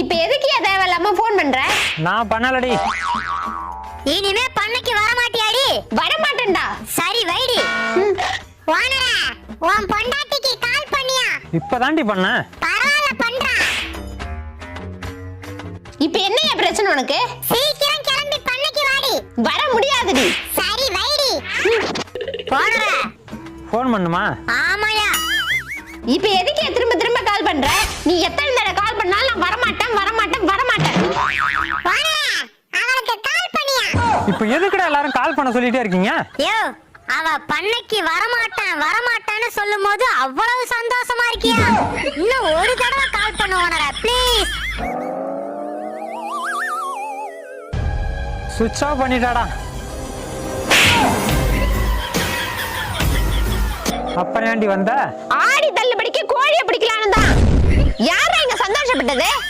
இப்ப எதுக்கு தேவையில்லாம போன் பண்ற? நான் பண்ணலடி. இனிமே பண்ணைக்கு வர மாட்டியாடி? வர மாட்டேன்டா. சரி வைடி. ஓனரா, உன் பொண்டாட்டிக்கு கால் பண்ணியா? இப்பதாண்டி பண்ண. பரவாயில்ல பண்றா. இப்ப என்னைய பிரச்சனை உனக்கு? சீக்கிரம் கிளம்பி பண்ணைக்கு வாடி. வர முடியாதுடி. சரி வைடி. ஓனரா, போன் பண்ணுமா? ஆமாயா. இப்ப எதுக்கு திரும்ப திரும்ப கால் பண்ற? நீ எத்தனை தடவை கால் பண்ணாலும் நான் வர மாட்டேன் வர மாட்டேன் வர மாட்டேன். ஓனரா, அவளுக்கு கால் பண்ணியா? இப்போ எதுக்குடா எல்லாரும் கால் பண்ண சொல்லிட்டே இருக்கீங்க? யோ, அவ பண்ணைக்கு வரமாட்டான்னு சொல்லும்போது அவ்வளவு சந்தோஷமா இருக்கியா? இன்னும் ஒரு தடவை கால் பண்ணு ஓனரா ப்ளீஸ். சுவிட்ச் ஆஃப் பண்ணிட்டாடா. அப்புறம் ஏண்டி வந்த? ஆடி தள்ளுபடிக்கு கோழியை பிடிக்கலான்னு தான். யாரா இங்க சந்தோஷப்பட்டது?